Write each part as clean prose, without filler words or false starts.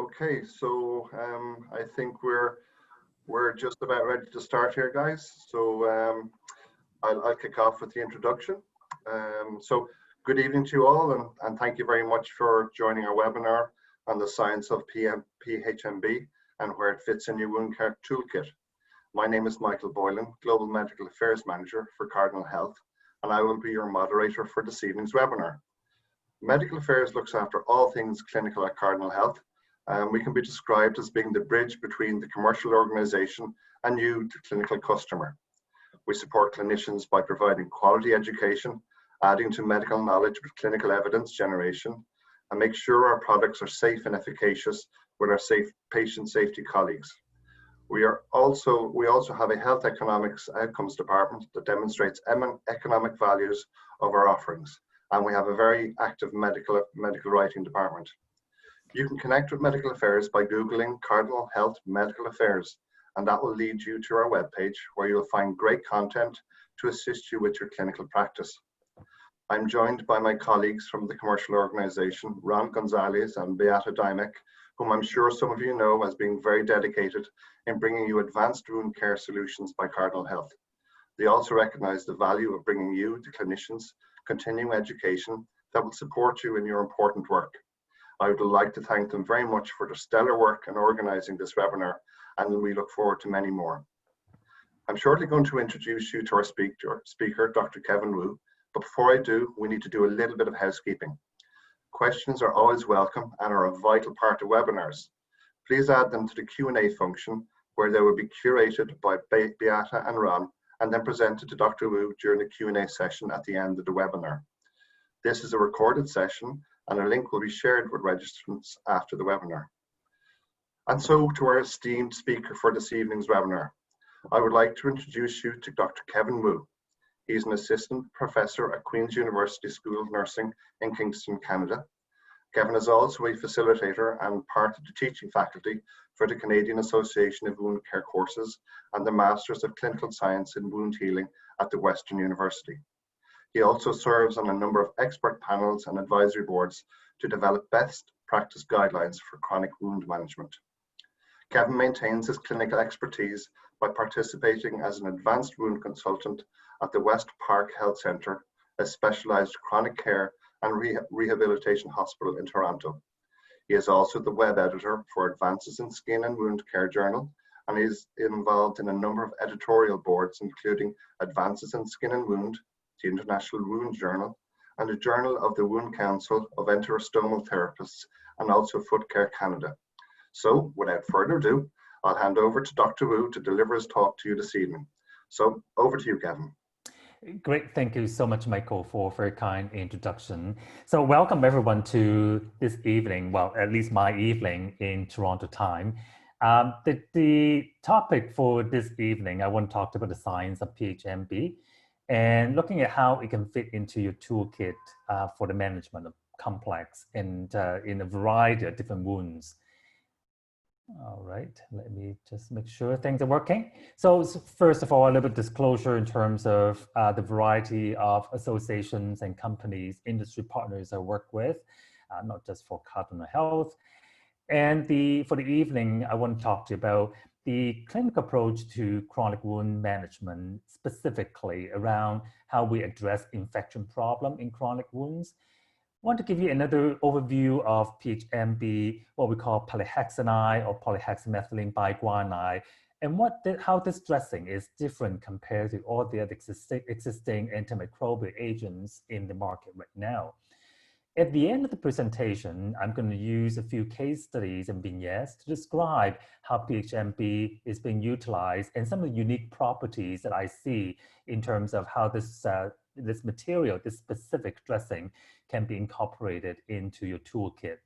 Okay, so I think we're just about ready to start here, guys. So I'll kick off with the introduction. So good evening to you all, and thank you very much for joining our webinar on the science of Phmb and where it fits in your wound care toolkit. My name is Michael Boylan, Global Medical Affairs Manager for Cardinal Health, and I will be your moderator for this evening's webinar. Medical Affairs looks after all things clinical at Cardinal Health. We can be described as being the bridge between the commercial organization and you, the clinical customer. We support clinicians by providing quality education, adding to medical knowledge with clinical evidence generation, and make sure our products are safe and efficacious with our patient safety colleagues. We also have a health economics outcomes department that demonstrates economic values of our offerings, and we have a very active medical writing department. You can connect with Medical Affairs by Googling Cardinal Health Medical Affairs, and that will lead you to our webpage where you'll find great content to assist you with your clinical practice. I'm joined by my colleagues from the commercial organization, Ron Gonzalez and Beata Dymek, whom I'm sure some of you know as being very dedicated in bringing you advanced wound care solutions by Cardinal Health. They also recognize the value of bringing you, the clinicians, continuing education that will support you in your important work. I would like to thank them very much for their stellar work in organizing this webinar, and we look forward to many more. I'm shortly going to introduce you to our speaker, Dr. Kevin Wu, but before I do, we need to do a little bit of housekeeping. Questions are always welcome and are a vital part of webinars. Please add them to the Q&A function where they will be curated by Beata and Ron and then presented to Dr. Wu during the Q&A session at the end of the webinar. This is a recorded session and a link will be shared with registrants after the webinar. And so to our esteemed speaker for this evening's webinar, I would like to introduce you to Dr. Kevin Wu. He's an assistant professor at Queen's University School of Nursing in Kingston, Canada. Kevin is also a facilitator and part of the teaching faculty for the Canadian Association of Wound Care courses and the Masters of Clinical Science in Wound Healing at the Western University. He also serves on a number of expert panels and advisory boards to develop best practice guidelines for chronic wound management. Kevin maintains his clinical expertise by participating as an advanced wound consultant at the West Park Health Centre, a specialised chronic care and rehabilitation hospital in Toronto. He is also the web editor for Advances in Skin and Wound Care Journal, and is involved in a number of editorial boards, including Advances in Skin and Wound, the International Wound Journal, and the Journal of the Wound Council of Enterostomal Therapists, and also Foot Care Canada. So, without further ado, I'll hand over to Dr. Wu to deliver his talk to you this evening. So, over to you, Kevin. Great, thank you so much, Michael, for a very kind introduction. So, welcome everyone to this evening, well, at least my evening in Toronto time. The topic for this evening, I want to talk about the science of Phmb, and looking at how it can fit into your toolkit for the management of complex and in a variety of different wounds. All right, let me just make sure things are working. So first of all, a little bit of disclosure in terms of the variety of associations and companies, industry partners I work with, not just for Cardinal Health. And for the evening, I want to talk to you about the clinical approach to chronic wound management, specifically around how we address infection problem in chronic wounds. I want to give you another overview of Phmb, what we call polyhexanide or polyhexamethylene biguanide, and how this dressing is different compared to all the other existing antimicrobial agents in the market right now. At the end of the presentation, I'm going to use a few case studies and vignettes to describe how Phmb is being utilized and some of the unique properties that I see in terms of how this material, this specific dressing, can be incorporated into your toolkit.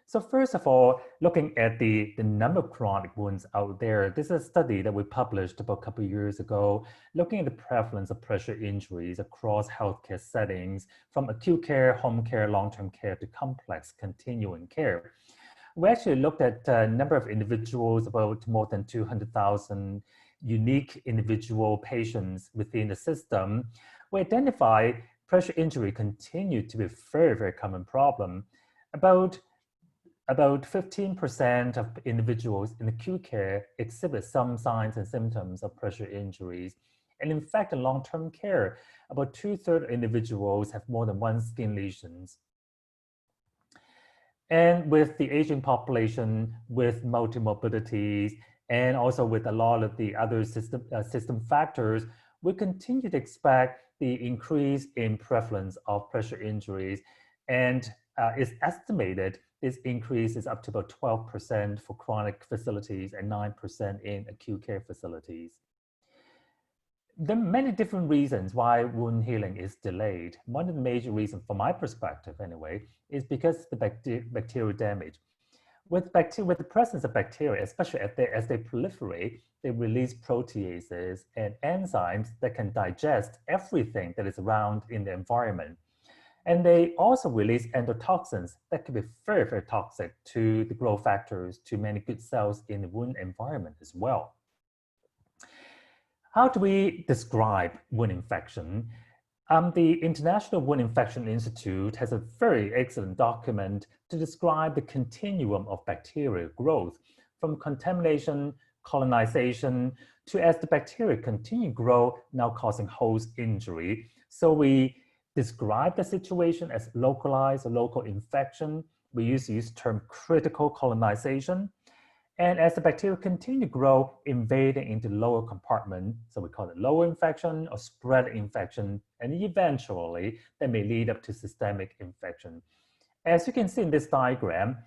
So first of all, looking at the number of chronic wounds out there, this is a study that we published about a couple of years ago, looking at the prevalence of pressure injuries across healthcare settings, from acute care, home care, long-term care, to complex continuing care. We actually looked at a number of individuals, about more than 200,000 unique individual patients within the system. We identified pressure injury continued to be a very, very common problem. About about 15% of individuals in acute care exhibit some signs and symptoms of pressure injuries. And in fact, in long-term care, about 2/3 of individuals have more than one skin lesions. And with the aging population, with multimorbidities, and also with a lot of the other system factors, we continue to expect the increase in prevalence of pressure injuries. And it's estimated this increase is up to about 12% for chronic facilities and 9% in acute care facilities. There are many different reasons why wound healing is delayed. One of the major reasons, from my perspective anyway, is because the bacterial damage. With the presence of bacteria, especially as they proliferate, they release proteases and enzymes that can digest everything that is around in the environment. And they also release endotoxins that can be very, very toxic to the growth factors, to many good cells in the wound environment as well. How do we describe wound infection? The International Wound Infection Institute has a very excellent document to describe the continuum of bacterial growth, from contamination, colonization, to as the bacteria continue to grow, now causing host injury. So we describe the situation as localized or local infection. We used to use the term critical colonization. And as the bacteria continue to grow, invading into lower compartment, so we call it lower infection or spread infection, and eventually that may lead up to systemic infection. As you can see in this diagram,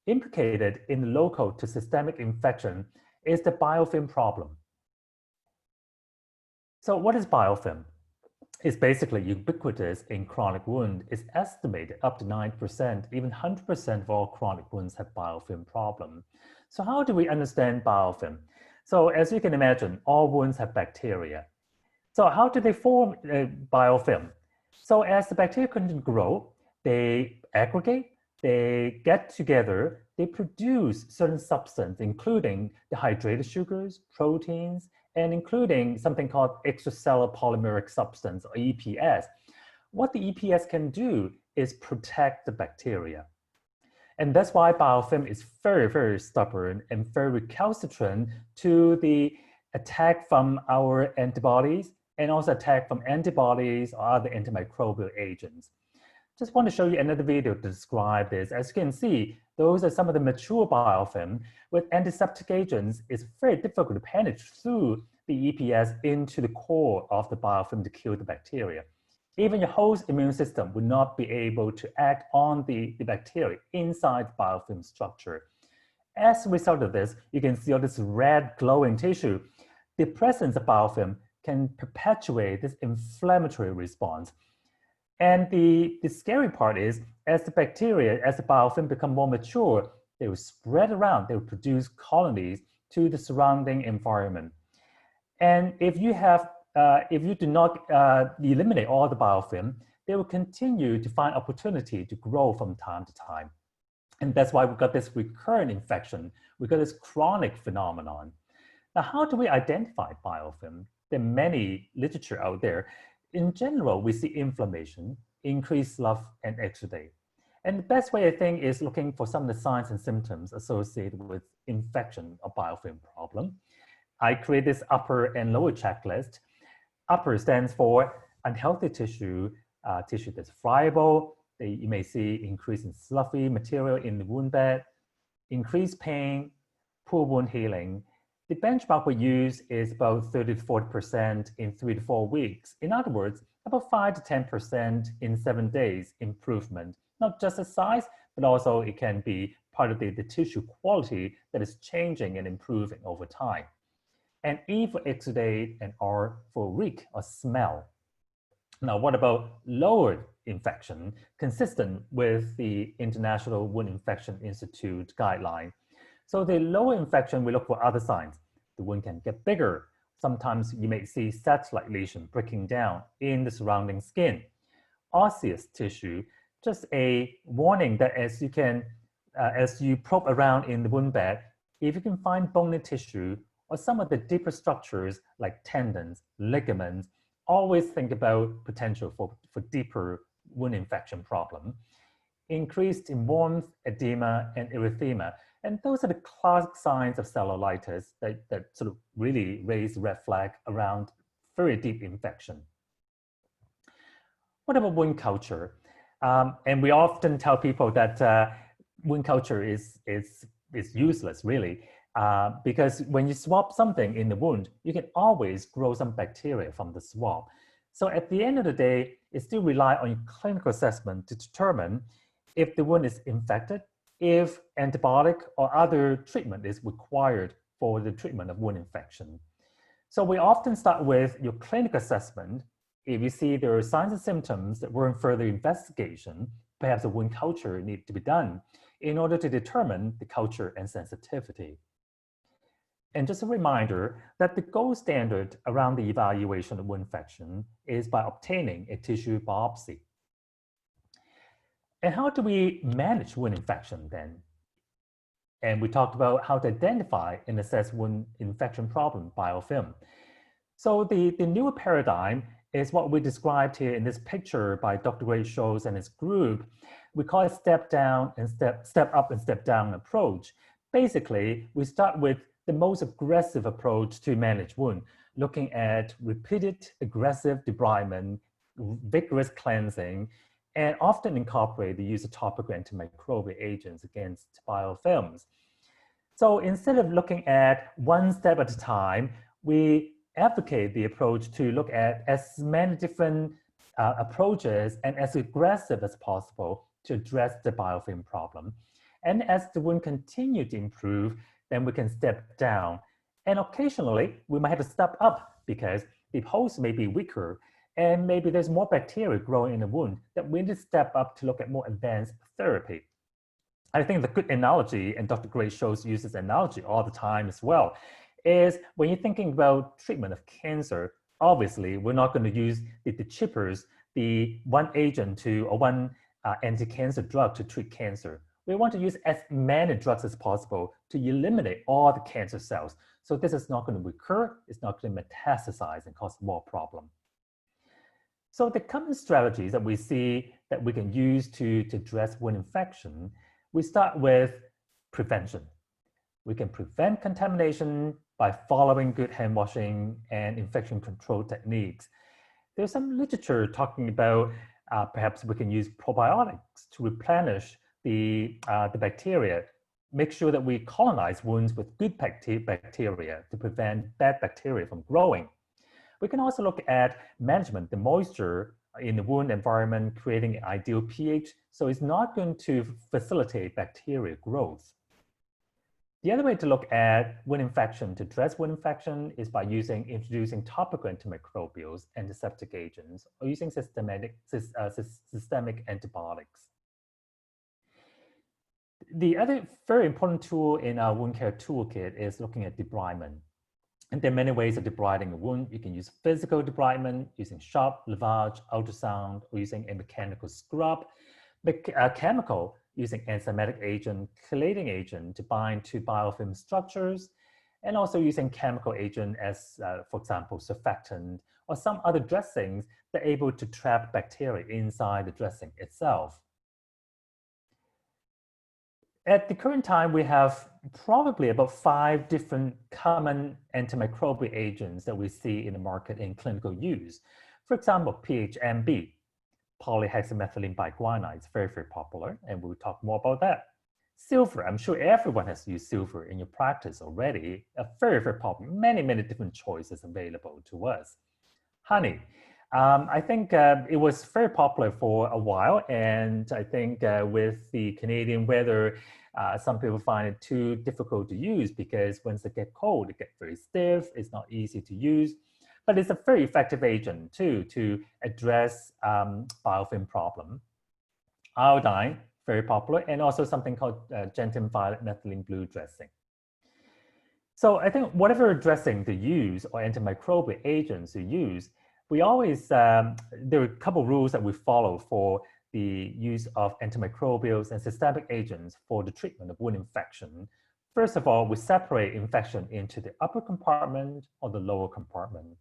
implicated in local to systemic infection is the biofilm problem. So what is biofilm? It's basically ubiquitous in chronic wound. It's estimated up to 9%, even 100% of all chronic wounds have biofilm problem. So how do we understand biofilm? So as you can imagine, all wounds have bacteria. So how do they form biofilm? So as the bacteria continue to grow, they aggregate, they get together, they produce certain substance, including the hydrated sugars, proteins, and including something called extracellular polymeric substance, or EPS. What the EPS can do is protect the bacteria. And that's why biofilm is very, very stubborn and very recalcitrant to the attack from our antibodies and also attack from antibodies or other antimicrobial agents. Just want to show you another video to describe this. As you can see, those are some of the mature biofilm. With antiseptic agents, it's very difficult to penetrate through the EPS into the core of the biofilm to kill the bacteria. Even your host immune system would not be able to act on the bacteria inside the biofilm structure. As a result of this, you can see all this red glowing tissue. The presence of biofilm can perpetuate this inflammatory response. And the scary part is, as the bacteria, as the biofilm become more mature, they will spread around, they will produce colonies to the surrounding environment. And if you do not eliminate all the biofilm, they will continue to find opportunity to grow from time to time. And that's why we've got this recurrent infection. We've got this chronic phenomenon. Now, how do we identify biofilm? There are many literature out there. In general, we see inflammation, increased slough, and exudate. And the best way, I think, is looking for some of the signs and symptoms associated with infection or biofilm problem. I create this upper and lower checklist. Upper stands for unhealthy tissue, tissue that's friable. You may see increase in sloughy material in the wound bed, increased pain, poor wound healing. The benchmark we use is about 30 to 40% in 3 to 4 weeks. In other words, about 5 to 10% in 7 days improvement. Not just the size, but also it can be part of the tissue quality that is changing and improving over time. And E for exudate and R for reek or smell. Now, what about lower infection, consistent with the International Wound Infection Institute guideline? So the lower infection, we look for other signs. The wound can get bigger. Sometimes you may see satellite lesion breaking down in the surrounding skin. Osseous tissue, just a warning that as you probe around in the wound bed, if you can find bony tissue or some of the deeper structures like tendons, ligaments, always think about potential for deeper wound infection problem. increased in warmth, edema, and erythema. And those are the classic signs of cellulitis that sort of really raise the red flag around very deep infection. What about wound culture? And we often tell people that wound culture is useless, really, because when you swab something in the wound, you can always grow some bacteria from the swab. So at the end of the day, it still relies on your clinical assessment to determine if the wound is infected, if antibiotic or other treatment is required for the treatment of wound infection. So we often start with your clinical assessment. If you see there are signs and symptoms that warrant further investigation, perhaps a wound culture needs to be done in order to determine the culture and sensitivity. And just a reminder that the gold standard around the evaluation of wound infection is by obtaining a tissue biopsy. And how do we manage wound infection then? And we talked about how to identify and assess wound infection problem biofilm. So the newer paradigm is what we described here in this picture by Dr. Gray Scholes and his group. We call it step down and step up and step down approach. Basically, we start with the most aggressive approach to manage wound, looking at repeated aggressive debridement, vigorous cleansing, and often incorporate the use of topical antimicrobial agents against biofilms. So instead of looking at one step at a time, we advocate the approach to look at as many different approaches and as aggressive as possible to address the biofilm problem. And as the wound continues to improve, then we can step down. And occasionally, we might have to step up because the host may be weaker and maybe there's more bacteria growing in the wound that we need to step up to look at more advanced therapy. I think the good analogy, and Dr. Gray Scholes uses analogy all the time as well, is when you're thinking about treatment of cancer, obviously we're not going to use the chippers, the one agent to or one anti-cancer drug to treat cancer. We want to use as many drugs as possible to eliminate all the cancer cells. So this is not going to recur, it's not going to metastasize and cause more problem. So the common strategies that we see that we can use to address wound infection, we start with prevention. We can prevent contamination by following good hand washing and infection control techniques. There's some literature talking about perhaps we can use probiotics to replenish the bacteria, make sure that we colonize wounds with good bacteria to prevent bad bacteria from growing. We can also look at management, the moisture in the wound environment, creating an ideal pH, so it's not going to facilitate bacteria growth. The other way to look at wound infection, to address wound infection, is by introducing topical antimicrobials, antiseptic agents, or using systemic antibiotics. The other very important tool in our wound care toolkit is looking at debridement. And there are many ways of debriding a wound. You can use physical debridement, using shock, lavage, ultrasound, or using a mechanical scrub. Chemical, using enzymatic agent, chelating agent to bind to biofilm structures, and also using chemical agent as, for example, surfactant, or some other dressings that are able to trap bacteria inside the dressing itself. At the current time, we have probably about 5 different common antimicrobial agents that we see in the market in clinical use. For example, Phmb, polyhexamethylene biguanide, is very, very popular, and we'll talk more about that. Silver, I'm sure everyone has used silver in your practice already. A very, very popular, many, many different choices available to us. Honey. I think it was very popular for a while, and I think with the Canadian weather, some people find it too difficult to use because once it gets cold, it gets very stiff, it's not easy to use, but it's a very effective agent too to address biofilm problem. Iodine, very popular, and also something called gentian violet methylene blue dressing. So I think whatever dressing to use or antimicrobial agents to use, we always, there are a couple of rules that we follow for the use of antimicrobials and systemic agents for the treatment of wound infection. First of all, we separate infection into the upper compartment or the lower compartment.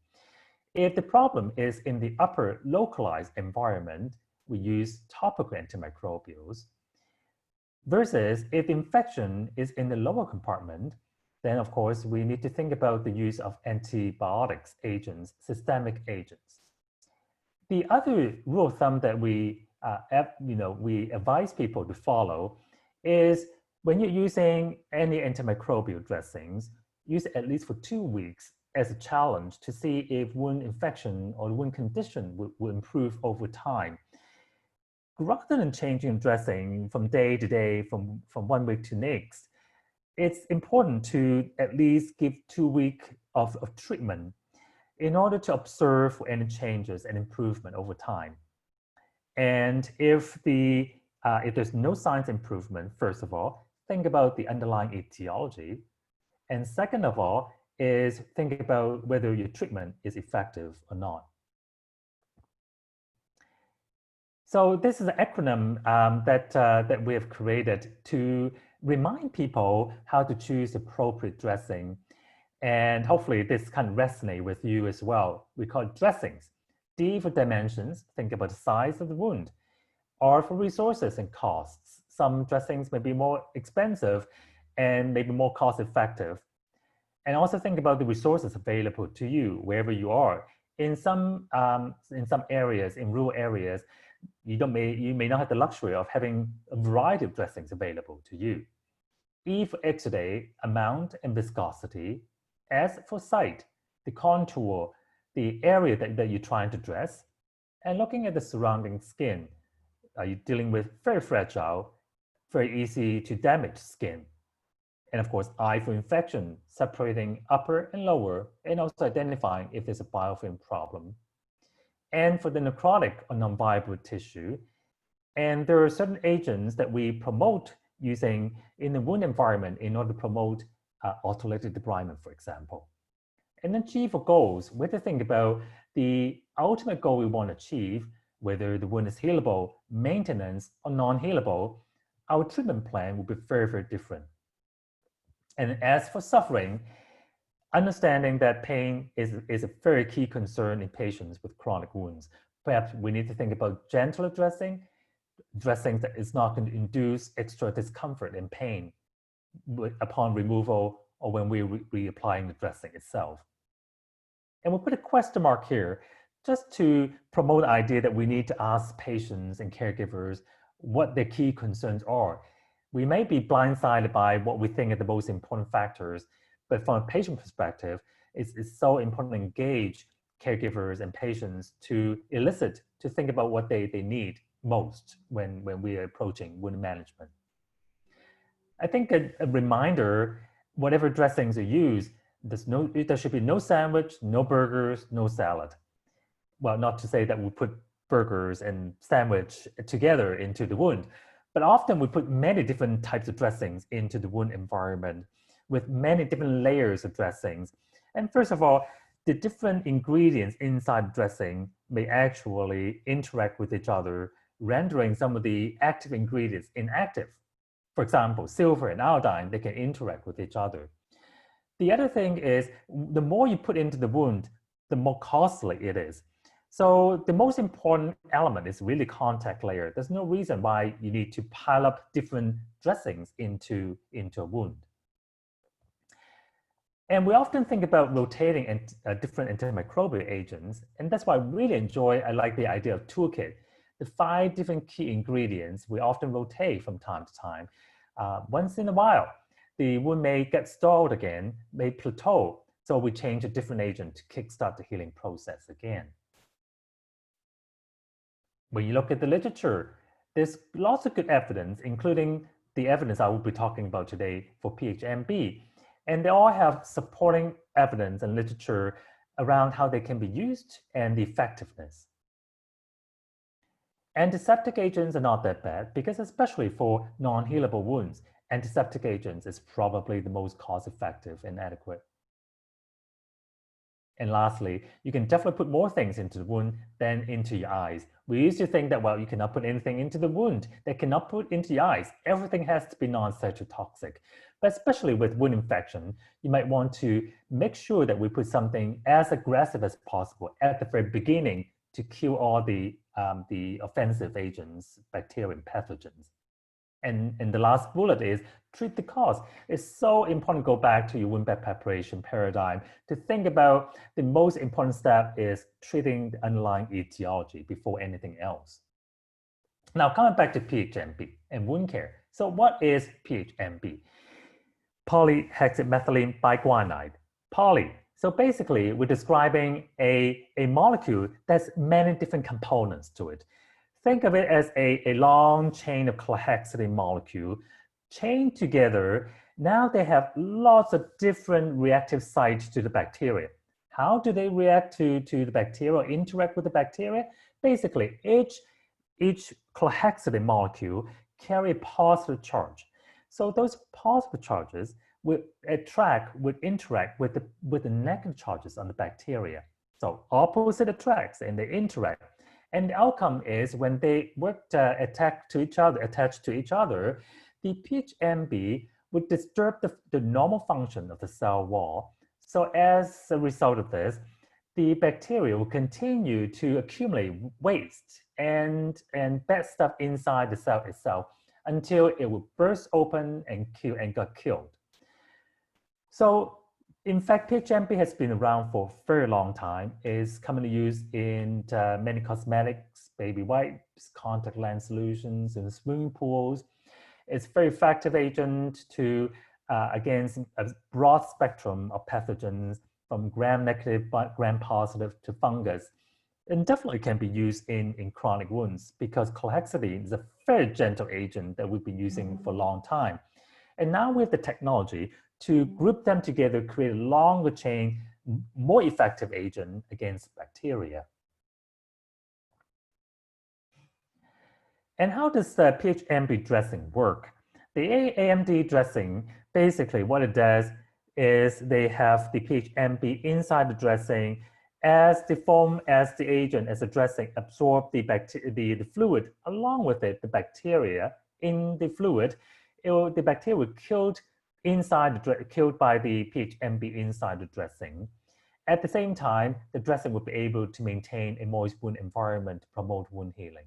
If the problem is in the upper localized environment, we use topical antimicrobials. Versus if the infection is in the lower compartment, then of course we need to think about the use of antibiotics agents, systemic agents. The other rule of thumb that we advise people to follow is when you're using any antimicrobial dressings, use it at least for 2 weeks as a challenge to see if wound infection or wound condition will improve over time. Rather than changing dressing from day to day, from 1 week to next, it's important to at least give 2 weeks of treatment in order to observe for any changes and improvement over time. And if there's no signs of improvement, first of all, think about the underlying etiology. And second of all, is think about whether your treatment is effective or not. So this is an acronym that we have created to remind people how to choose appropriate dressing. And hopefully this can resonate with you as well. We call it dressings. D for dimensions, think about the size of the wound. R for resources and costs. Some dressings may be more expensive and maybe more cost effective. And also think about the resources available to you wherever you are. In some areas, in rural areas, you may not have the luxury of having a variety of dressings available to you. E for exudate, amount and viscosity. S for site, the contour, the area that you're trying to dress, and looking at the surrounding skin. Are you dealing with very fragile, very easy to damage skin? And of course, I for infection, separating upper and lower, and also identifying if there's a biofilm problem. And for the necrotic or non-viable tissue, and there are certain agents that we promote using in the wound environment in order to promote autolytic debridement, for example. And then G for goals, we have to think about the ultimate goal we want to achieve, whether the wound is healable, maintenance, or non-healable. Our treatment plan will be very, very different. And as for suffering, understanding that pain is a very key concern in patients with chronic wounds. Perhaps we need to think about gentler dressing that is not going to induce extra discomfort and pain upon removal or when we're reapplying the dressing itself. And we'll put a question mark here just to promote the idea that we need to ask patients and caregivers what their key concerns are. We may be blindsided by what we think are the most important factors, but from a patient perspective, it's so important to engage caregivers and patients to elicit, to think about what they need most when we are approaching wound management. I think a reminder, whatever dressings are used, there should be no sandwich, no burgers, no salad. Well, not to say that we put burgers and sandwich together into the wound, but often we put many different types of dressings into the wound environment with many different layers of dressings. And first of all, the different ingredients inside the dressing may actually interact with each other, rendering some of the active ingredients inactive. For example, silver and iodine, they can interact with each other. The other thing is, the more you put into the wound, the more costly it is. So the most important element is really contact layer. There's no reason why you need to pile up different dressings into a wound. And we often think about rotating different antimicrobial agents, and that's why I like the idea of Toolkit. The 5 different key ingredients we often rotate from time to time. Once in a while, the wound may get stalled again, may plateau, so we change a different agent to kickstart the healing process again. When you look at the literature, there's lots of good evidence, including the evidence I will be talking about today for Phmb. And they all have supporting evidence and literature around how they can be used and the effectiveness. Antiseptic agents are not that bad because especially for non-healable wounds, antiseptic agents is probably the most cost-effective and adequate. And lastly, you can definitely put more things into the wound than into your eyes. We used to think that, well, you cannot put anything into the wound that cannot put into your eyes. Everything has to be non-cytotoxic. But especially with wound infection, you might want to make sure that we put something as aggressive as possible at the very beginning to kill all the offensive agents, bacteria, and pathogens. And the last bullet is treat the cause. It's so important to go back to your wound bed preparation paradigm to think about the most important step is treating the underlying etiology before anything else. Now, coming back to PHMB and wound care. So what is PHMB? Polyhexamethylene biguanide. Poly. So basically, we're describing a molecule that's many different components to it. Think of it as a long chain of chlorhexidine molecule chained together. Now they have lots of different reactive sites to the bacteria. How do they react to the bacteria or interact with the bacteria? Basically, each chlorhexidine molecule carry a positive charge. So those positive charges would interact with the negative charges on the bacteria. So opposite attracts and they interact. And the outcome is when they work attached to each other, the PHMB would disturb the normal function of the cell wall. So as a result of this, the bacteria will continue to accumulate waste and bad stuff inside the cell itself until it will burst open and got killed. So in fact, PHMB has been around for a very long time. It's commonly used in many cosmetics, baby wipes, contact lens solutions, and swimming pools. It's a very effective agent to against a broad spectrum of pathogens from gram-negative, gram-positive to fungus. And definitely can be used in chronic wounds because chlorhexidine is a very gentle agent that we've been using for a long time. And now we have the technology to group them together, create a longer chain, more effective agent against bacteria. And how does the PHMB dressing work? The AMD dressing, basically what it does is they have the PHMB inside the dressing as the foam, as the agent, as the dressing absorb the fluid along with it, the bacteria in the fluid, the bacteria will killed by the PHMB inside the dressing. At the same time, the dressing will be able to maintain a moist wound environment to promote wound healing.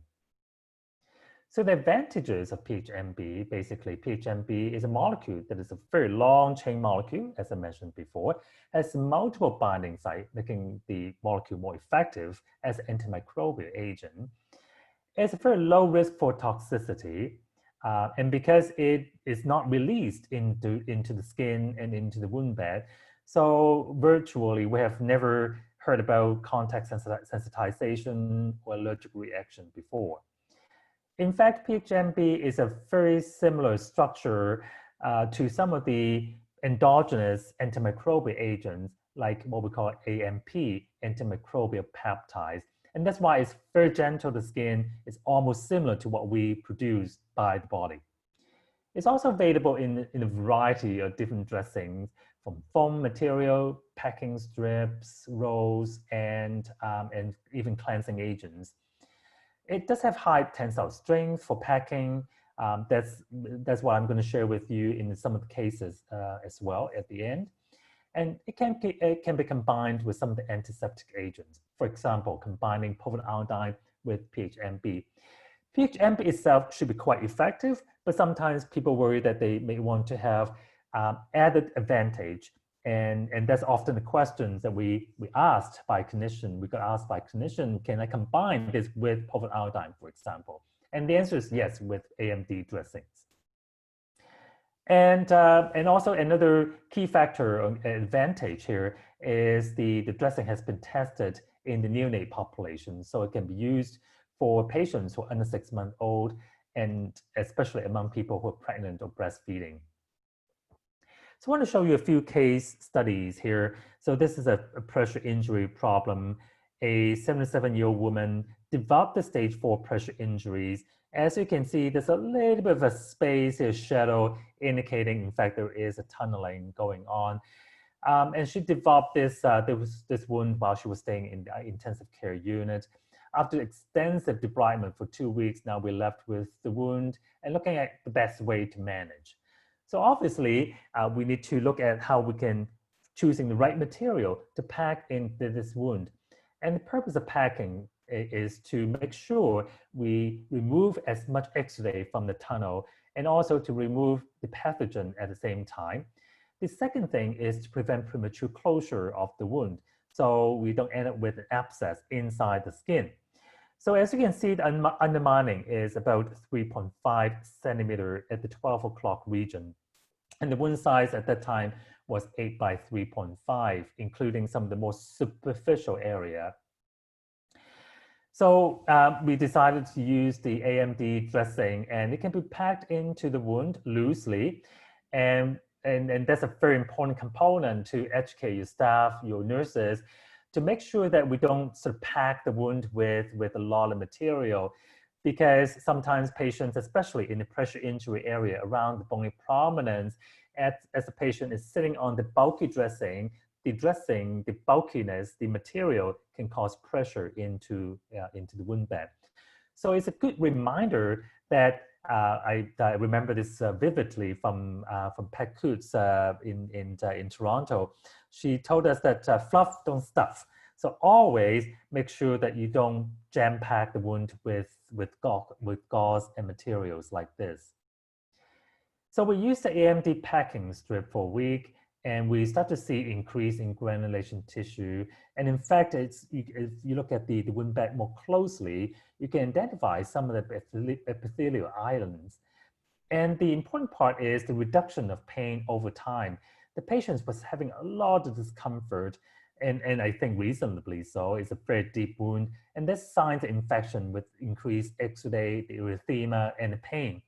So the advantages of PHMB, basically PHMB is a molecule that is a very long chain molecule, as I mentioned before, has multiple binding sites, making the molecule more effective as an antimicrobial agent. It's a very low risk for toxicity, and because it is not released into the skin and into the wound bed, so virtually we have never heard about contact sensitization or allergic reaction before. In fact, PHMB is a very similar structure to some of the endogenous antimicrobial agents, like what we call AMP, antimicrobial peptides. And that's why it's very gentle to the skin. It's almost similar to what we produce by the body. It's also available in a variety of different dressings, from foam material, packing strips, rolls, and even cleansing agents. It does have high tensile strength for packing. That's what I'm going to share with you in some of the cases as well at the end. And it can be combined with some of the antiseptic agents. For example, combining povidone with PHMB. PHMB itself should be quite effective, but sometimes people worry that they may want to have added advantage. And that's often the questions that we asked by clinician. We got asked by clinician, can I combine this with povidone, for example? And the answer is yes, with AMD dressings. And also another key factor or advantage here is the dressing has been tested in the neonate population. So it can be used for patients who are under 6 months old, and especially among people who are pregnant or breastfeeding. So I want to show you a few case studies here. So this is a pressure injury problem. A 77-year-old woman developed the stage 4 pressure injuries. As you can see, there's a little bit of a space here, shadow, indicating, in fact, there is a tunneling going on. And she developed this wound while she was staying in the intensive care unit. After extensive debridement for 2 weeks, now we're left with the wound and looking at the best way to manage. So obviously, we need to look at how we can choosing the right material to pack into this wound. And the purpose of packing is to make sure we remove as much exudate from the tunnel and also to remove the pathogen at the same time. The second thing is to prevent premature closure of the wound, so we don't end up with an abscess inside the skin. So as you can see, the undermining is about 3.5 centimeter at the 12 o'clock region. And the wound size at that time was 8 by 3.5, including some of the most superficial area. So we decided to use the AMD dressing, and it can be packed into the wound loosely. And that's a very important component to educate your staff, your nurses, to make sure that we don't sort of pack the wound with a lot of material, because sometimes patients, especially in the pressure injury area around the bony prominence, as the patient is sitting on the bulky dressing, the bulkiness, the material can cause pressure into the wound bed. So it's a good reminder that I remember this vividly from Pat Coots in Toronto. She told us that fluff don't stuff. So always make sure that you don't jam pack the wound with gauze and materials like this. So we use the AMD packing strip for a week, and we start to see increase in granulation tissue. And in fact, if you look at the wound bed more closely, you can identify some of the epithelial islands. And the important part is the reduction of pain over time. The patient was having a lot of discomfort, and I think reasonably so. It's a very deep wound, and there's signs of infection with increased exudate, the erythema, and the pain.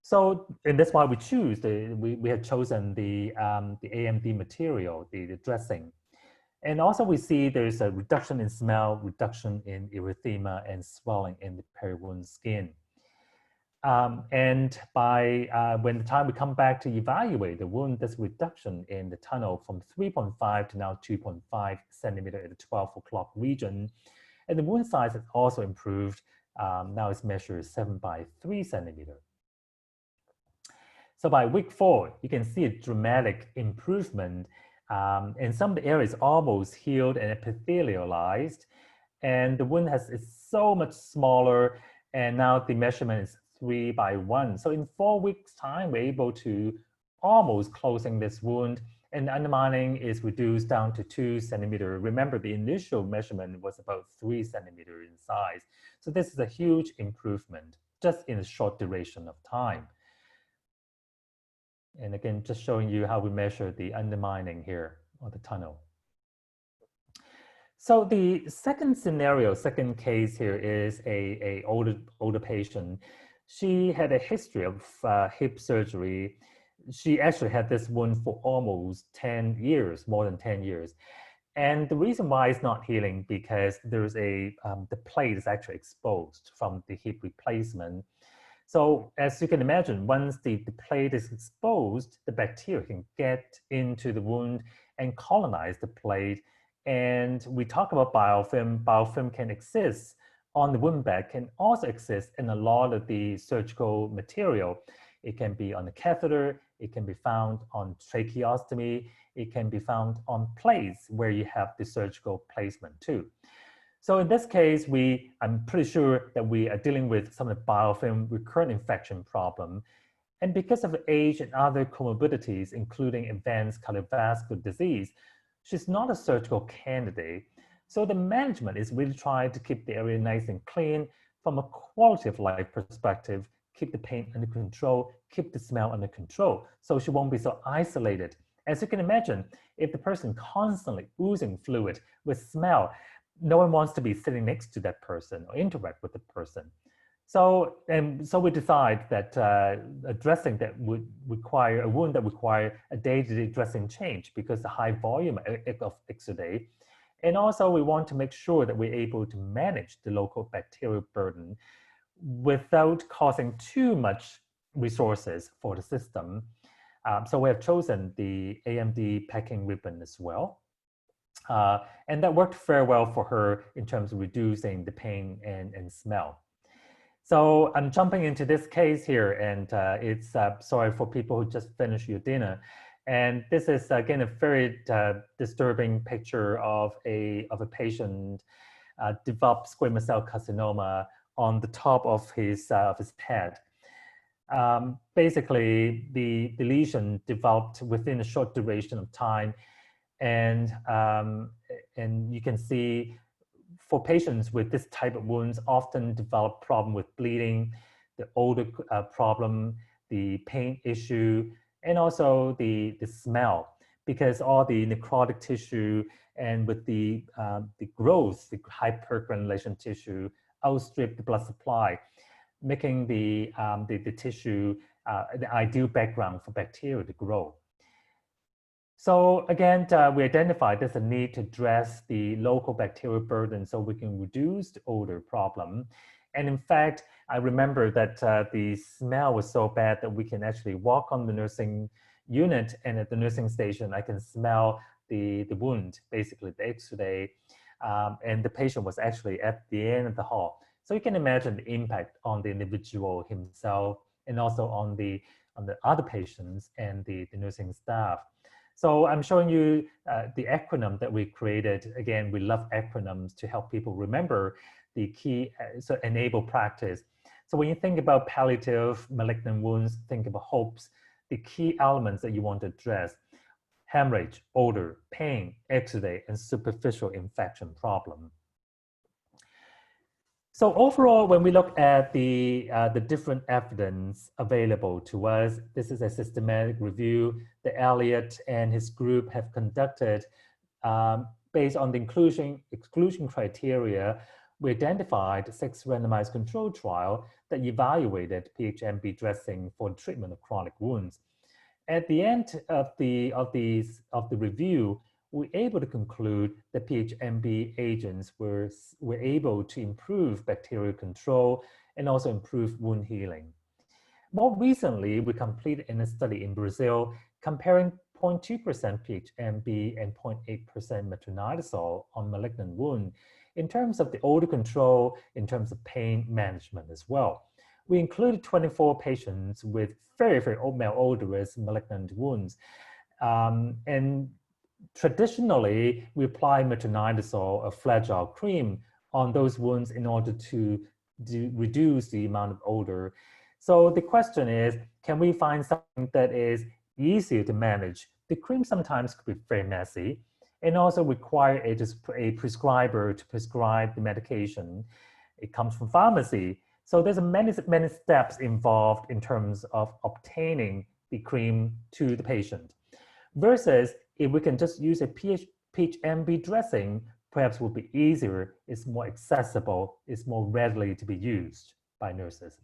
So, and that's why we have chosen the AMD material, the dressing. And also we see there's a reduction in smell, reduction in erythema, and swelling in the peri-wound skin. And by when the time we come back to evaluate the wound, there's a reduction in the tunnel from 3.5 to now 2.5 centimeter at the 12 o'clock region. And the wound size has also improved. Now it's measured 7 by 3 centimeter. So by week 4, you can see a dramatic improvement. And some of the areas almost healed and epithelialized. And the wound is so much smaller. And now the measurement is 3 by 1. So in 4 weeks' time, we're able to almost closing this wound. And the undermining is reduced down to 2 centimeter. Remember, the initial measurement was about 3 centimeter in size. So this is a huge improvement just in a short duration of time. And again, just showing you how we measure the undermining here on the tunnel. So the second scenario, second case here is a older patient. She had a history of hip surgery. She actually had this wound for almost 10 years, more than 10 years. And the reason why it's not healing because there's the plate is actually exposed from the hip replacement. So as you can imagine, once the plate is exposed, the bacteria can get into the wound and colonize the plate. And we talk about biofilm. Biofilm can exist on the wound bed, can also exist in a lot of the surgical material. It can be on the catheter, it can be found on tracheostomy, it can be found on plates where you have the surgical placement too. So in this case, I'm pretty sure that we are dealing with some of the biofilm recurrent infection problem. And because of age and other comorbidities, including advanced cardiovascular disease, she's not a surgical candidate. So the management is really trying to keep the area nice and clean from a quality of life perspective, keep the pain under control, keep the smell under control, so she won't be so isolated. As you can imagine, if the person constantly oozing fluid with smell, no one wants to be sitting next to that person or interact with the person. So we decide that a dressing that would require, a wound that require a day-to-day dressing change because the high volume of exudate. And also we want to make sure that we're able to manage the local bacterial burden without causing too much resources for the system. So we have chosen the AMD packing ribbon as well. And that worked very well for her in terms of reducing the pain and smell. So I'm jumping into this case here, and it's sorry for people who just finished your dinner. And this is again a very disturbing picture of a patient developed squamous cell carcinoma on the top of his head. basically the lesion developed within a short duration of time. And you can see for patients with this type of wounds often develop problem with bleeding, the odor problem, the pain issue, and also the smell, because all the necrotic tissue and with the growth, the hypergranulation tissue outstrip the blood supply, making the tissue the ideal background for bacteria to grow. So again, we identified there's a need to address the local bacterial burden so we can reduce the odor problem. And in fact, I remember that the smell was so bad that we can actually walk on the nursing unit, and at the nursing station, I can smell the wound, basically the X-ray, and the patient was actually at the end of the hall. So you can imagine the impact on the individual himself and also on the other patients and the nursing staff. So I'm showing you the acronym that we created. Again, we love acronyms to help people remember the key so enable practice. So when you think about palliative malignant wounds, think about HOPES, the key elements that you want to address: hemorrhage, odor, pain, exudate, and superficial infection problem. So overall, when we look at the different evidence available to us, this is a systematic review that Elliott and his group have conducted based on the exclusion criteria. We identified 6 randomized controlled trials that evaluated Phmb dressing for treatment of chronic wounds. At the end of the review, we're able to conclude that Phmb agents were able to improve bacterial control and also improve wound healing. More recently, we completed a study in Brazil comparing 0.2% Phmb and 0.8% metronidazole on malignant wound in terms of the odor control, in terms of pain management as well. We included 24 patients with very malodorous malignant wounds. And traditionally, we apply metronidazole, a fragile cream, on those wounds in order to reduce the amount of odor. So the question is, can we find something that is easier to manage? The cream sometimes could be very messy and also require a prescriber to prescribe the medication. It comes from pharmacy. So there's many steps involved in terms of obtaining the cream to the patient. Versus if we can just use a Phmb dressing, perhaps will be easier, it's more accessible, it's more readily to be used by nurses.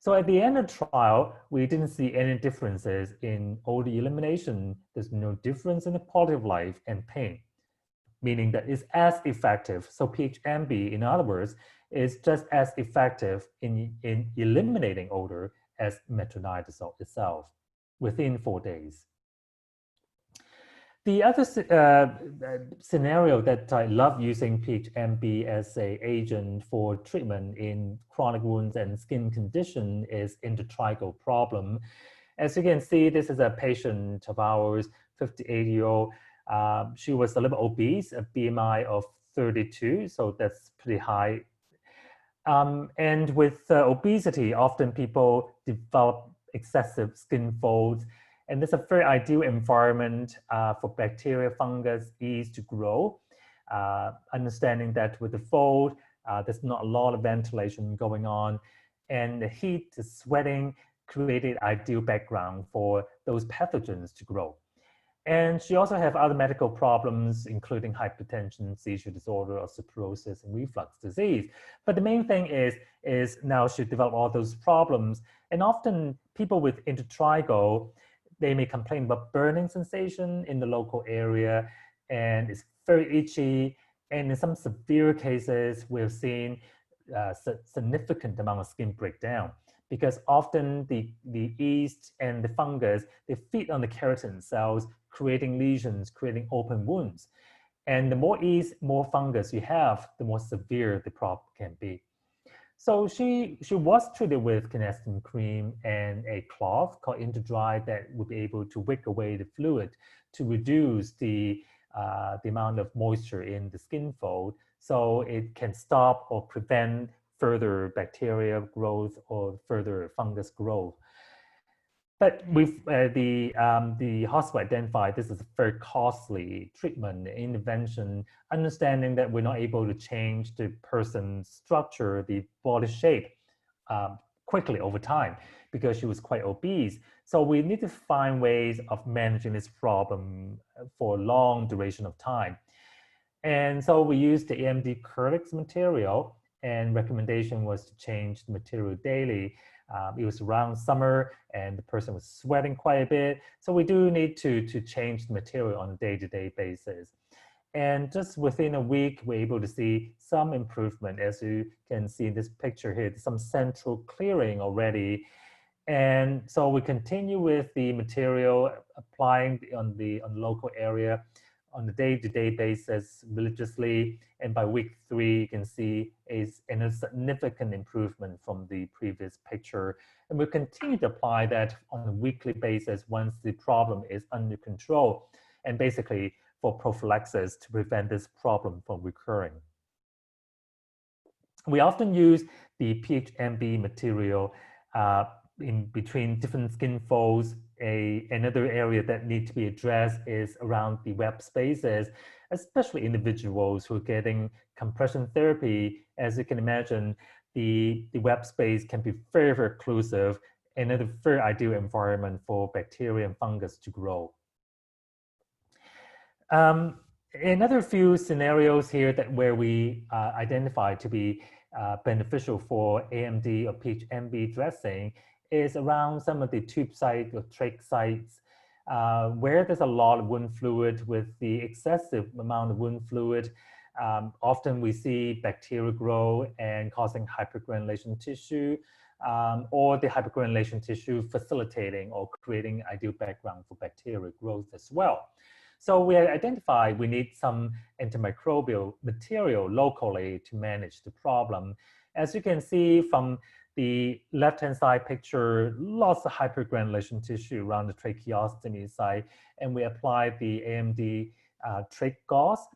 So at the end of the trial, we didn't see any differences in odor elimination. There's no difference in the quality of life and pain, meaning that it's as effective. So Phmb, in other words, is just as effective in eliminating odor as metronidazole itself within 4 days. The other scenario that I love using Phmb as an agent for treatment in chronic wounds and skin condition is intertrigo problem. As you can see, this is a patient of ours, 58-year-old. She was a little obese, a BMI of 32, so that's pretty high. And with obesity, often people develop excessive skin folds. And this is a very ideal environment for bacteria, fungus, yeast to grow. Understanding that with the fold, there's not a lot of ventilation going on. And the heat, the sweating created ideal background for those pathogens to grow. And she also have other medical problems, including hypertension, seizure disorder, osteoporosis, and reflux disease. But the main thing is now she developed all those problems. And often people with intertrigo, they may complain about burning sensation in the local area, and it's very itchy. And in some severe cases, we've seen significant amount of skin breakdown, because often the yeast and the fungus, they feed on the keratin cells, creating lesions, creating open wounds. And the more yeast, more fungus you have, the more severe the problem can be. So she was treated with canesten cream and a cloth called Interdry that would be able to wick away the fluid to reduce the amount of moisture in the skin fold, so it can stop or prevent further bacteria growth or further fungus growth. But with the hospital identified this is a very costly treatment, intervention, understanding that we're not able to change the person's structure, the body shape quickly over time because she was quite obese. So we need to find ways of managing this problem for a long duration of time. And so we used the AMD Curlix material, and recommendation was to change the material daily. It was around summer and the person was sweating quite a bit. So we do need to change the material on a day-to-day basis. And just within a week, we're able to see some improvement. As you can see in this picture here, some central clearing already. And so we continue with the material, applying on the local area on a day-to-day basis religiously. And by week 3, you can see a significant improvement from the previous picture. And we'll continue to apply that on a weekly basis once the problem is under control, and basically for prophylaxis to prevent this problem from recurring. We often use the Phmb material in between different skin folds. Another area that needs to be addressed is around the web spaces, especially individuals who are getting compression therapy. As you can imagine, the web space can be very, very occlusive, and a very ideal environment for bacteria and fungus to grow. Another few scenarios here where we identify to be beneficial for AMD or Phmb dressing is around some of the tube sites or trach sites where there's a lot of wound fluid. With the excessive amount of wound fluid, often we see bacteria grow and causing hypergranulation tissue, or the hypergranulation tissue facilitating or creating ideal background for bacterial growth as well. So we identified we need some antimicrobial material locally to manage the problem. As you can see from the left-hand side picture, lots of hypergranulation tissue around the tracheostomy site, and we applied the AMD trach gauze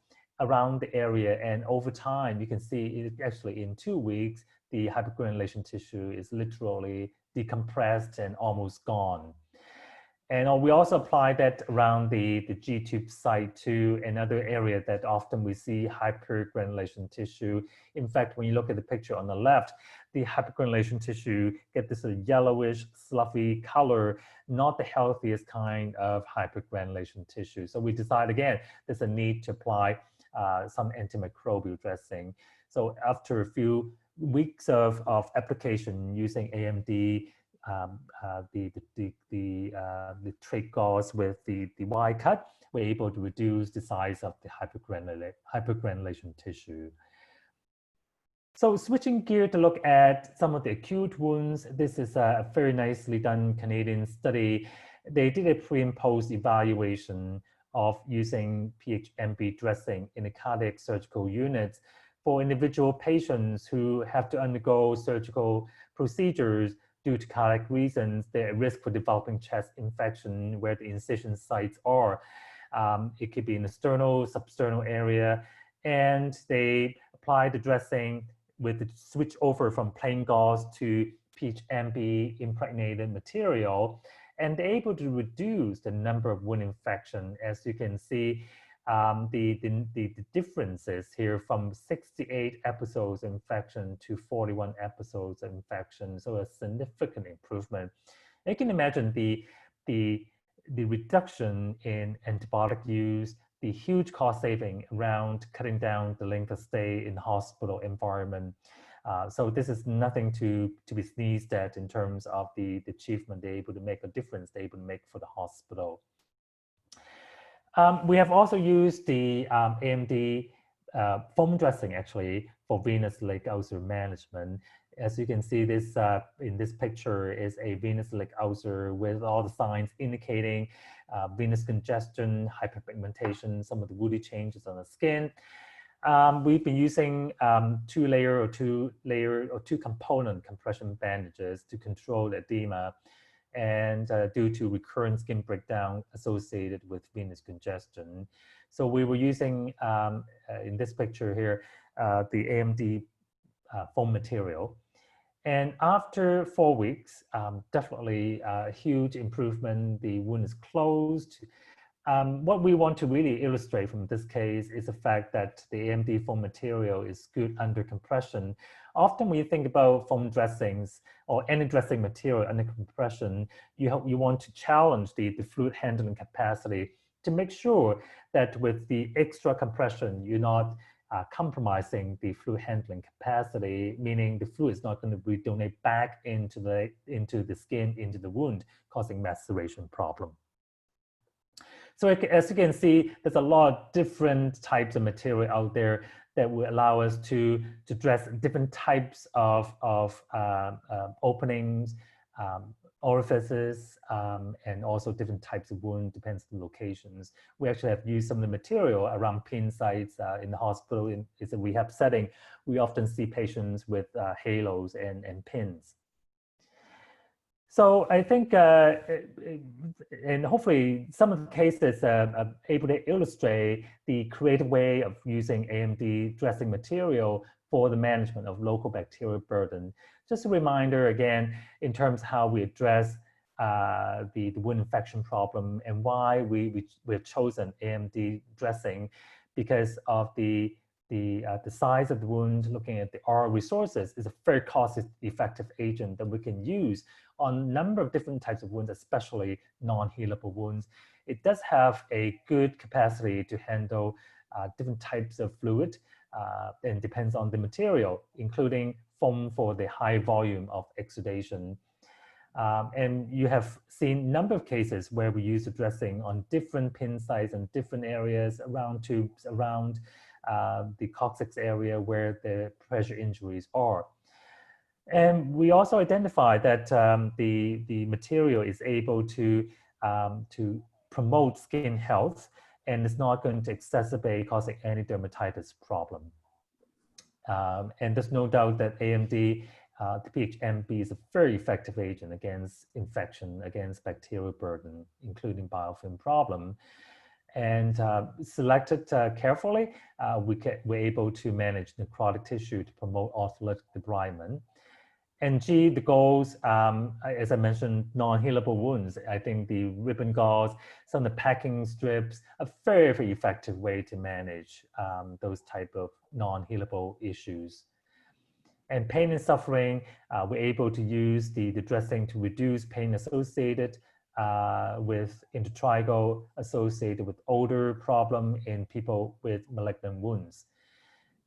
around the area, and over time you can see it actually in 2 weeks the hypergranulation tissue is literally decompressed and almost gone. And we also apply that around the G-tube site to another area that often we see hypergranulation tissue. In fact, when you look at the picture on the left, the hypergranulation tissue get this yellowish, fluffy color, not the healthiest kind of hypergranulation tissue. So we decide again, there's a need to apply some antimicrobial dressing. So after a few weeks of application using AMD, the trach gauze with the Y cut, we're able to reduce the size of the hypergranulation tissue. So switching gear to look at some of the acute wounds, this is a very nicely done Canadian study. They did a pre and post evaluation of using Phmb dressing in the cardiac surgical units for individual patients who have to undergo surgical procedures due to cardiac reasons. They're at risk for developing chest infection where the incision sites are. It could be in the sternal, substernal area, and they apply the dressing with the switch over from plain gauze to Phmb impregnated material, and they're able to reduce the number of wound infection. As you can see, the differences here from 68 episodes of infection to 41 episodes of infection, so a significant improvement. You can imagine the reduction in antibiotic use, the huge cost saving around cutting down the length of stay in the hospital environment. So this is nothing to be sneezed at in terms of the achievement they're able to make, a difference they're able to make for the hospital. We have also used the AMD foam dressing actually for venous leg ulcer management. As you can see, this in this picture is a venous leg ulcer with all the signs indicating venous congestion, hyperpigmentation, some of the woody changes on the skin. We've been using two component compression bandages to control edema, and due to recurrent skin breakdown associated with venous congestion. So we were using, in this picture here, the AMD foam material. And after 4 weeks, definitely a huge improvement. The wound is closed. What we want to really illustrate from this case is the fact that the AMD foam material is good under compression. Often when you think about foam dressings or any dressing material under compression, you want to challenge the fluid handling capacity to make sure that with the extra compression, you're not compromising the fluid handling capacity, meaning the fluid is not going to redonate back into the skin, into the wound, causing maceration problem. So as you can see, there's a lot of different types of material out there that will allow us to dress different types of openings, orifices, and also different types of wound, depends on the locations. We actually have used some of the material around pin sites in the hospital. In a rehab setting, we often see patients with halos and pins. So I think, and hopefully some of the cases are able to illustrate the creative way of using AMD dressing material for the management of local bacterial burden. Just a reminder again, in terms of how we address the wound infection problem and why we've chosen AMD dressing, because of the size of the wound. Looking at the oral resources is a very cost-effective agent that we can use on a number of different types of wounds, especially non-healable wounds. It does have a good capacity to handle different types of fluid and depends on the material, including foam for the high volume of exudation. And you have seen a number of cases where we use the dressing on different pin sites and different areas around tubes, around the coccyx area where the pressure injuries are. And we also identified that the material is able to promote skin health and it's not going to exacerbate causing any dermatitis problem. And there's no doubt that AMD, the Phmb, is a very effective agent against infection, against bacterial burden, including biofilm problem. And selected carefully, we're able to manage necrotic tissue to promote autolytic debridement. And G, the goals, as I mentioned, non-healable wounds. I think the ribbon gauze, some of the packing strips, a very, very effective way to manage those type of non-healable issues. And pain and suffering, we're able to use the dressing to reduce pain associated with intertrigo, associated with odor problem in people with malignant wounds.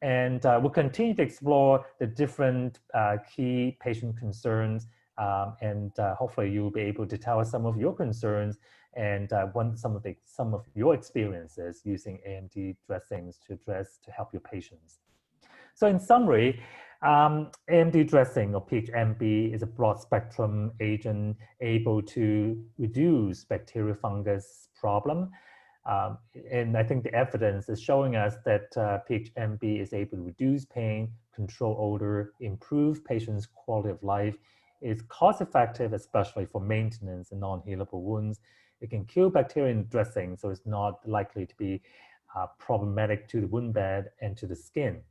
And we'll continue to explore the different key patient concerns, and hopefully you'll be able to tell us some of your concerns and some of your experiences using AMD dressings to help your patients. So in summary, AMD dressing or Phmb is a broad spectrum agent able to reduce bacterial fungus problem. And I think the evidence is showing us that Phmb is able to reduce pain, control odor, improve patients' quality of life. It's cost-effective, especially for maintenance and non-healable wounds. It can kill bacteria in the dressing, so it's not likely to be problematic to the wound bed and to the skin.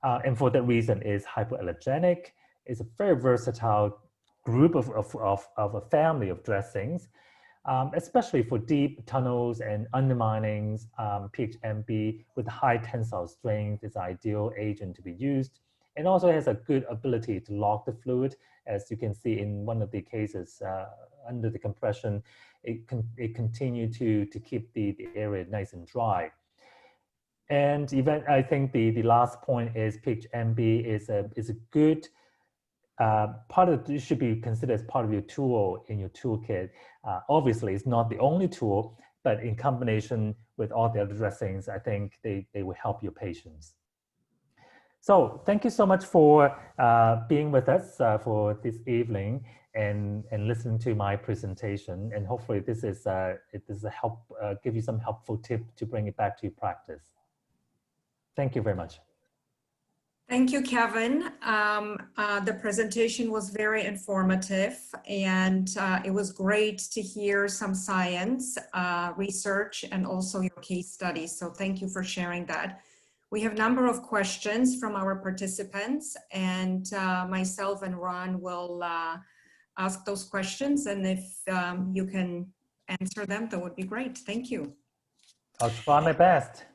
And for that reason, it's hypoallergenic. It's a very versatile group of a family of dressings. Especially for deep tunnels and underminings, Phmb with high tensile strength is an ideal agent to be used, and also has a good ability to lock the fluid. As you can see in one of the cases, under the compression, it continued to keep the area nice and dry. And even I think the last point is Phmb is a good it should be considered as part of your tool in your toolkit. Obviously, it's not the only tool, but in combination with all the other dressings, I think they will help your patients. So thank you so much for being with us for this evening and listening to my presentation. And hopefully this is give you some helpful tip to bring it back to your practice. Thank you very much. Thank you, Kevin. The presentation was very informative, and it was great to hear some science, research, and also your case studies. So thank you for sharing that. We have a number of questions from our participants, and myself and Ron will ask those questions, and if you can answer them, that would be great. Thank you. I'll try my best.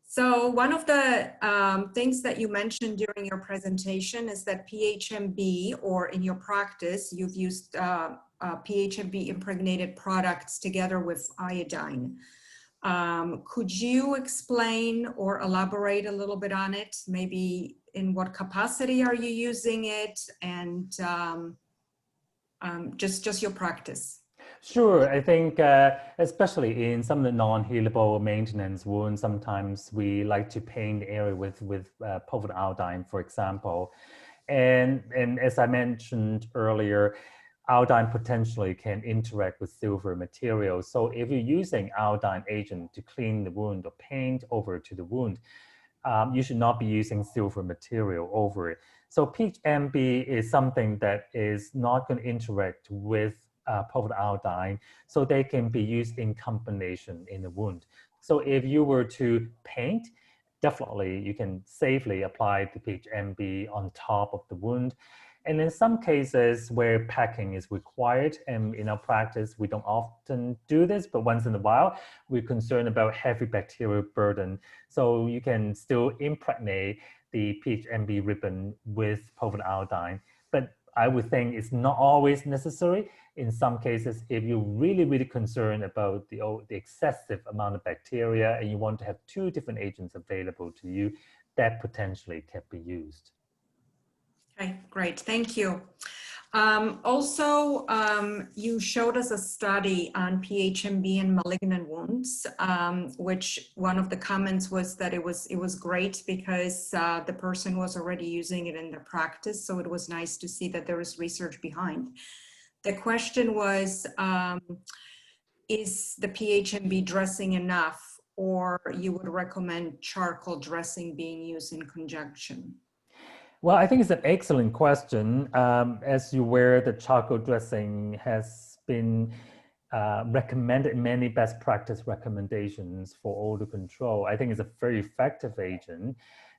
So one of the things that you mentioned during your presentation is that Phmb, or in your practice, you've used Phmb impregnated products together with iodine. Could you explain or elaborate a little bit on it? Maybe in what capacity are you using it, and just your practice? Sure, I think especially in some of the non-healable maintenance wounds, sometimes we like to paint the area with pulverized iodine, for example. And as I mentioned earlier, iodine potentially can interact with silver materials. So if you're using iodine agent to clean the wound or paint over to the wound, you should not be using silver material over it. So Phmb is something that is not going to interact with pulverized iodine, so they can be used in combination in the wound. So if you were to paint, definitely you can safely apply the Phmb on top of the wound. And in some cases where packing is required, and in our practice, we don't often do this, but once in a while, we're concerned about heavy bacterial burden. So you can still impregnate the Phmb ribbon with pulverized iodine. But I would think it's not always necessary. In some cases, if you're really, really concerned about the excessive amount of bacteria and you want to have two different agents available to you, that potentially can be used. Okay, great, thank you. You showed us a study on Phmb and malignant wounds, which one of the comments was that it was great because the person was already using it in their practice. So it was nice to see that there is research behind. The question was, is the Phmb dressing enough, or you would recommend charcoal dressing being used in conjunction? Well, I think it's an excellent question. As you're aware, the charcoal dressing has been recommended in many best practice recommendations for odor control. I think it's a very effective agent.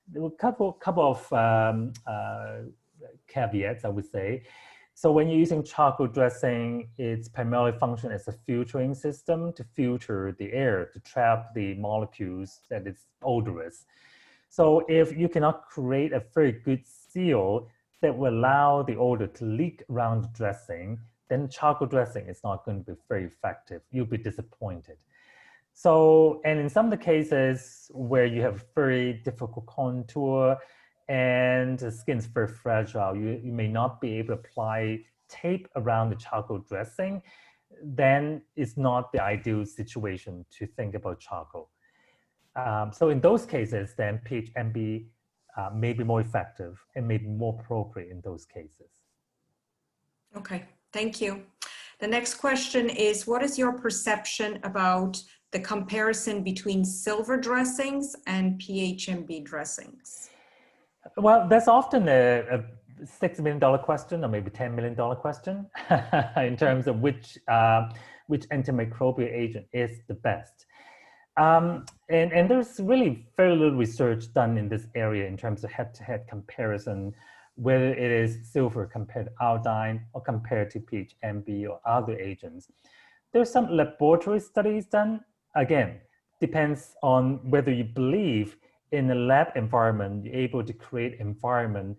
There were a couple of caveats, I would say. So when you're using charcoal dressing, it's primarily function as a filtering system to filter the air, to trap the molecules that is odorous. So if you cannot create a very good seal that will allow the odor to leak around the dressing, then charcoal dressing is not going to be very effective. You'll be disappointed. So, and in some of the cases where you have very difficult contour and the skin is very fragile, you may not be able to apply tape around the charcoal dressing, then it's not the ideal situation to think about charcoal. So in those cases, then Phmb may be more effective and may be more appropriate in those cases. Okay, thank you. The next question is, what is your perception about the comparison between silver dressings and Phmb dressings? Well, that's often a $6 million question, or maybe $10 million question in terms of which antimicrobial agent is the best. And there's really very little research done in this area in terms of head-to-head comparison, whether it is silver compared to iodine or compared to Phmb or other agents. There's some laboratory studies done. Again, depends on whether you believe in a lab environment, you're able to create environment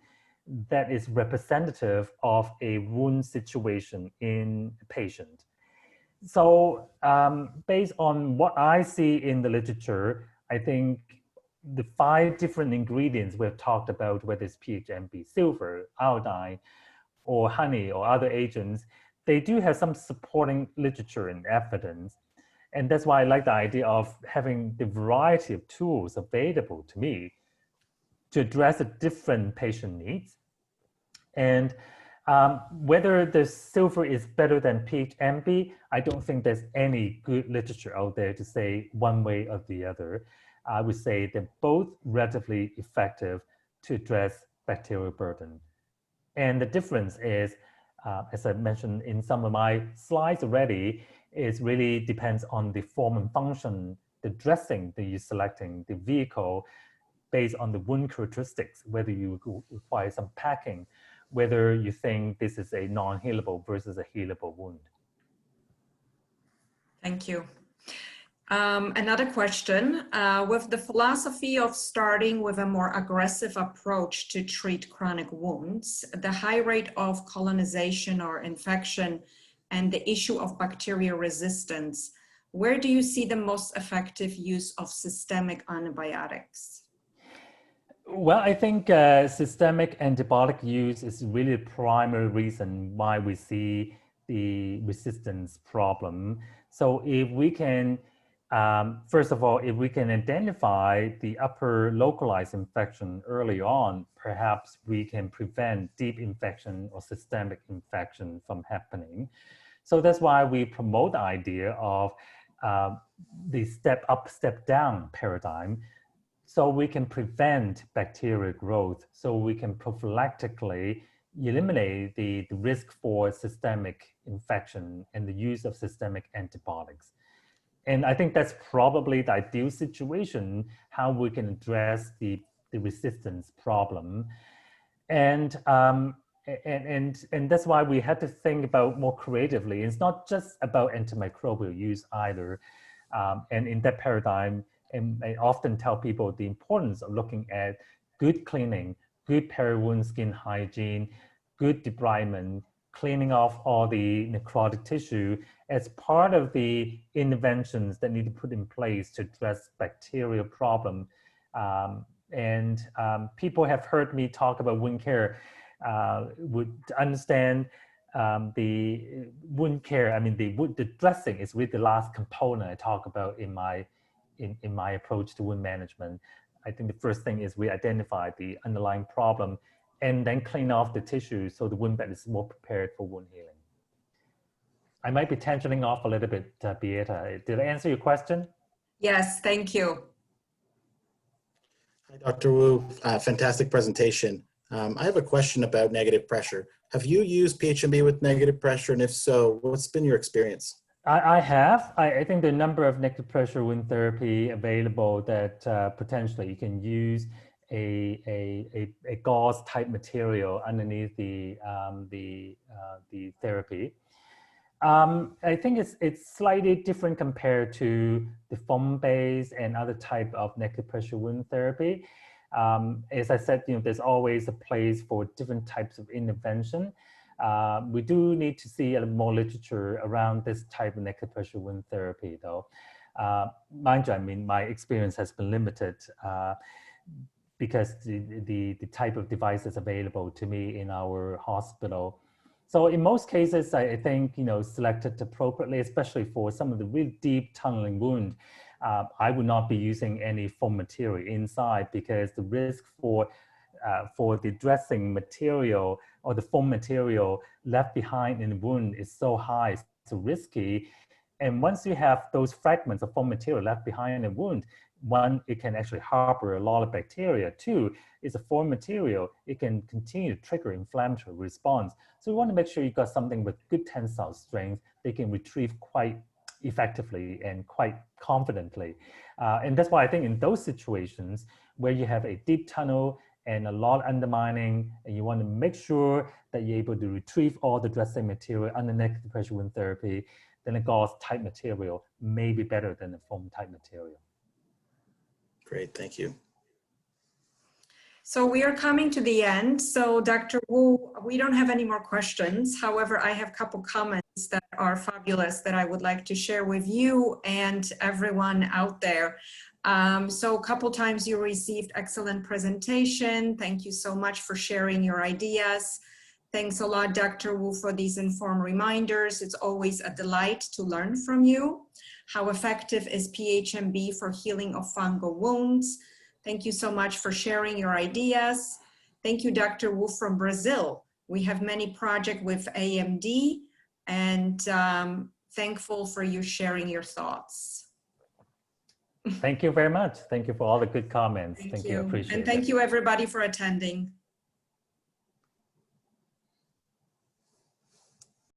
that is representative of a wound situation in a patient. So based on what I see in the literature, I think the 5 different ingredients we've talked about, whether it's Phmb, silver, iodine, or honey, or other agents, they do have some supporting literature and evidence. And that's why I like the idea of having the variety of tools available to me to address the different patient needs. And whether the silver is better than Phmb, I don't think there's any good literature out there to say one way or the other. I would say they're both relatively effective to address bacterial burden. And the difference is, as I mentioned in some of my slides already, it really depends on the form and function, the dressing that you're selecting, the vehicle, based on the wound characteristics, whether you require some packing, whether you think this is a non-healable versus a healable wound. Thank you. Another question, with the philosophy of starting with a more aggressive approach to treat chronic wounds, the high rate of colonization or infection, and the issue of bacterial resistance, where do you see the most effective use of systemic antibiotics? Well, I think systemic antibiotic use is really the primary reason why we see the resistance problem. So if we can, first of all, if we can identify the upper localized infection early on, perhaps we can prevent deep infection or systemic infection from happening. So that's why we promote the idea of the step up, step down paradigm. So we can prevent bacterial growth, so we can prophylactically eliminate the risk for systemic infection and the use of systemic antibiotics. And I think that's probably the ideal situation, how we can address the resistance problem. And that's why we had to think about more creatively. It's not just about antimicrobial use either. And in that paradigm, and I often tell people the importance of looking at good cleaning, good peri-wound skin hygiene, good debridement, cleaning off all the necrotic tissue as part of the interventions that need to put in place to address bacterial problem. People have heard me talk about wound care, would understand the wound care. I mean, the dressing is really the last component I talk about in my approach to wound management. I think the first thing is we identify the underlying problem and then clean off the tissue so the wound bed is more prepared for wound healing. I might be tangenting off a little bit, Beata. Did I answer your question? Yes, thank you. Hi, Dr. Wu. Fantastic presentation. I have a question about negative pressure. Have you used Phmb with negative pressure? And if so, what's been your experience? I have. I think the number of negative pressure wound therapy available that potentially you can use a gauze type material underneath the therapy. I think it's slightly different compared to the foam base and other type of negative pressure wound therapy. As I said, there's always a place for different types of intervention. We do need to see a little more literature around this type of negative pressure wound therapy, though. Mind you, I mean, my experience has been limited because the type of devices available to me in our hospital. So in most cases, I think, selected appropriately, especially for some of the really deep tunneling wound, I would not be using any foam material inside because the risk for the dressing material or the foam material left behind in the wound is so high, so risky. And once you have those fragments of foam material left behind in the wound, one, it can actually harbor a lot of bacteria. Two, it's a foreign material. It can continue to trigger inflammatory response. So we want to make sure you've got something with good tensile strength. They can retrieve quite effectively and quite confidently. And that's why I think in those situations where you have a deep tunnel and a lot undermining, and you want to make sure that you're able to retrieve all the dressing material under negative pressure wound therapy, then a gauze type material may be better than a foam type material. Great, thank you. So we are coming to the end. So Dr. Wu, we don't have any more questions. However, I have a couple comments that are fabulous that I would like to share with you and everyone out there. So a couple times you received excellent presentation. Thank you so much for sharing your ideas. Thanks a lot, Dr. Wu, for these informed reminders. It's always a delight to learn from you. How effective is Phmb for healing of fungal wounds? Thank you so much for sharing your ideas. Thank you, Dr. Wu from Brazil. We have many projects with AMD and thankful for you sharing your thoughts. Thank you very much. Thank you for all the good comments. Thank you. Appreciate it. And thank you everybody for attending.